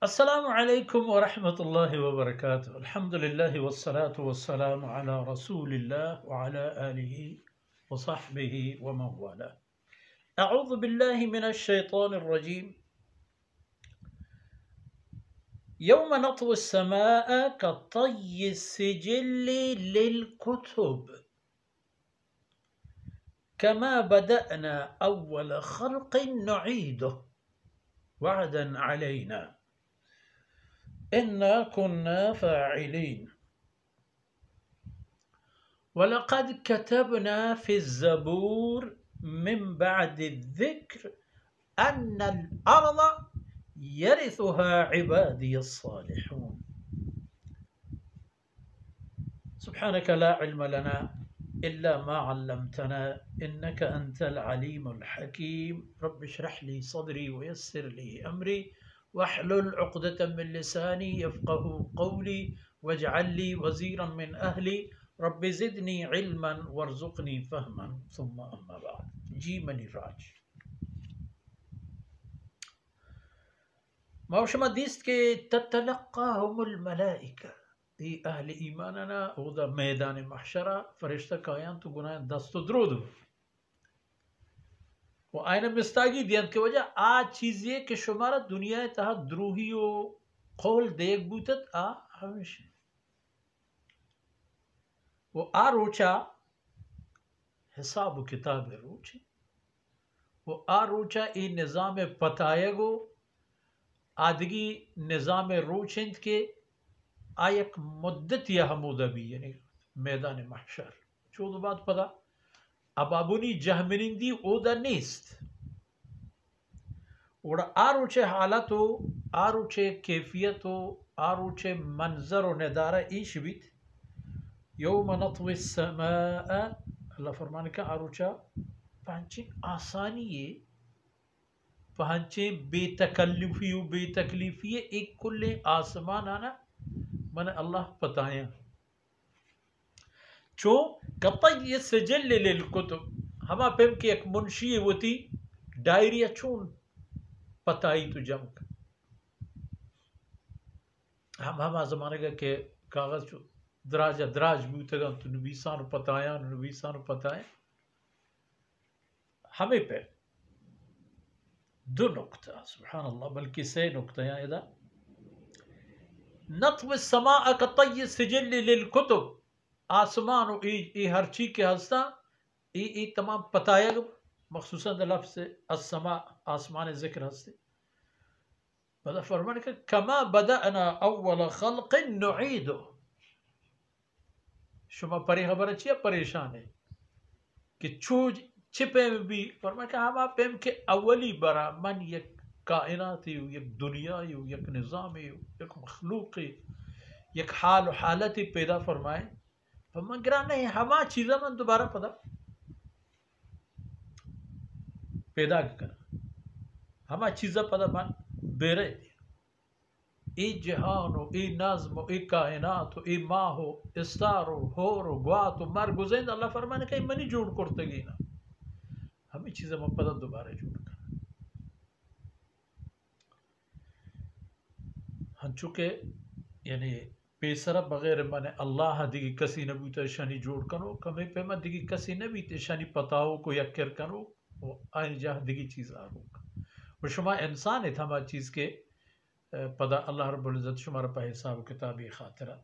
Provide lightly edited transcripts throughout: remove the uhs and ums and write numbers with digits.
السلام علیکم ورحمۃ اللہ وبرکاتہ. الحمد للہ والصلاة والسلام علی رسول اللہ وعلی آلہ وصحبہ ومن والاه. اعوذ باللہ من الشیطان الرجیم. یوم نطوی السماء کطی السجل للکتب کما بدأنا اول خلق نعیدہ وعدا علینا إنا كنا فاعلين. ولقد كتبنا في الزبور من بعد الذكر أن الأرض يرثها عبادي الصالحون. سبحانك لا علم لنا إلا ما علمتنا إنك أنت العليم الحكيم. رب اشرح لي صدري ويسر لي أمري واحلل عقدة من لساني يفقه قولي واجعل لي وزيرا من أهلي رب زدني علما وارزقني فهما. ثم أما بعد. جی منی راج ما شما دیست که تتلقاهم الملائکه ای اهل ایماننا او در میدان محشره فرشته کایان تو گناه دست و درود و آئینہ مستاگی دیند که وجہ آ چیزیه که شما را دنیا تها دروهی و قول دیگ بوتد همیشه و روچا حساب و کتاب روچی و روچا ای نظام پتایگو آدگی نظام روچند که یک مدت یا حمودہ بھی یعنی میدان محشر چود بات پدا ابابونی جہمنندی اودا نیست اور آروچے حالتو آروچے کیفیتو آروچے منظر و ندارہ ایش بیت یوم نطوی السماء اللہ فرمانے کا آروچا پہنچے آسانی ہے پہنچے بے تکلفی و بے تکلیفی ایک کل آسمان آنا من اللہ پتایا چو کطی سجل للکتب ہما پیم کی ایک منشی ہوتی ڈائری چون پتائی تو جمک ہما زمانے کا کہ کاغذ چو دراج بوتگا تو نویسان پتایا ہمیں پہ دو نقطہ سبحان اللہ بلکہ سے نقطہ یا ادا نطوی السماء کطی سجل للکتب آسمان و ای ہر چیز کے ہستا ای تمام پتایا مخصوصاً لفظ السماء آسمان ذکر ہستے بدا فرمانے کہ کما بدأنا اول خلق نعیدو. شما پری خبر چیا پریشان ہے کہ چوج چھپے میں بھی فرمانے کہ ہما پیم کے اولی برا من یک کائناتی ہو یک دنیای ہو یک نظامی ہو یک مخلوقی یک حال و حالتی پیدا فرمائے من گرا نہیں ہما چیزا من دوبارہ پیدا کرنا ہما چیزا پدا من بیرے ای جہان و ای نظم و ای کائنات و ای ماہ و استار و ہور و گوات و مرگ و زند اللہ فرمانے کہ منی جوڑ کرتگی نا ہمیں چیزا من پدا دوبارہ جوڑ کرنا ہنچو کہ یعنی پیسرا بغیر من اللہ دیگی کسی نبیتا شانی جوڑ کنو کمی پیما دیگی کسی نبیتا شانی پتاو کو یکر کنو و آئین جاہ دیگی چیز آروک و شما انسان ہے ہما چیز کے پدا اللہ رب العزت شما رپا حساب کتابی خاطرہ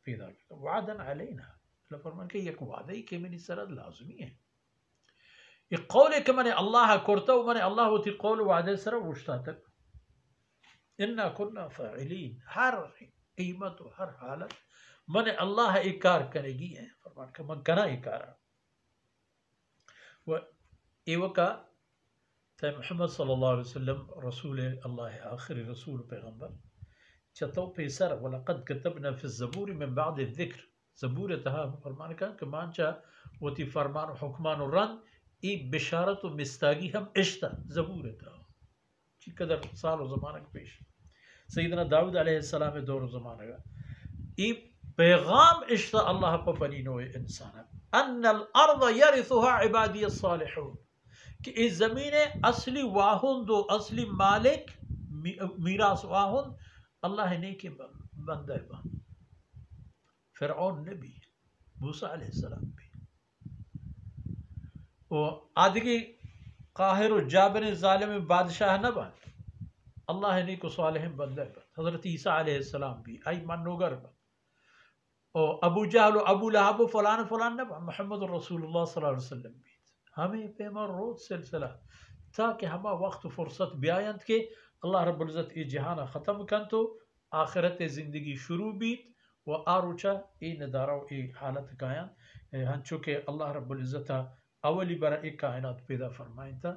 پیدا کرتا وعدن علینا. اللہ فرمان کہ یک وعدہی کہ منی سرد لازمی ہے ایک قول ہے کہ من اللہ کرتا و من اللہ ہوتی قول وعدہ سرہ وشتا تک انا کننا فاعلین ہر قیمت و ہر حالت من اللہ اکار کرے گی ہے فرمان کہ من کنا اکارا و ایوکا تا محمد صلی اللہ علیہ وسلم رسول اللہ آخری رسول پیغمبر چتو پیسر ولقد کتبنا فی الزبور من بعد الذکر زبور تہا فرمان کہ مانچا وتی فرمان و حکمان و رن ای بشارت و مستاگی ہم اشتا زبور تہا چی قدر سال و زمانہ پیش سیدنا داود علیہ السلام دور زمانہ گا ای پیغام اشتا اللہ پا پنینو انسانا ان الارض یرثها عبادی الصالحون کہ اس زمین اصلی واہند و اصلی مالک میراث آہن اللہ نیک بندہ با فرعون نبی موسیٰ علیہ السلام بھی و آدگی قاہر و جابر ظالم بادشاہ نہ بن اللہ نیک و صالح بندہ با حضرت عیسیٰ علیہ السلام بھی ای منوگر با او ابو جہل و ابو لہب و فلان فلان نہ با محمد رسول اللہ صلی اللہ علیہ وسلم بھی ہمیں پیما روز سلسلہ تاکہ ہما وقت فرصت بیایند کہ اللہ رب العزت ای جہانا ختم کن تو آخرت زندگی شروع بیت و آروچا ای ندارا و ای حالت کائن ہنچو کہ اللہ رب العزت اولی برا ای کائنات پیدا فرمائن تا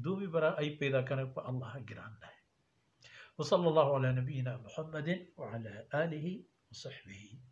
دومی برا ای پیدا کرنے پا اللہ گران ہے وصلی اللہ علی نبینا محمد وعلى آلہ وصحبہ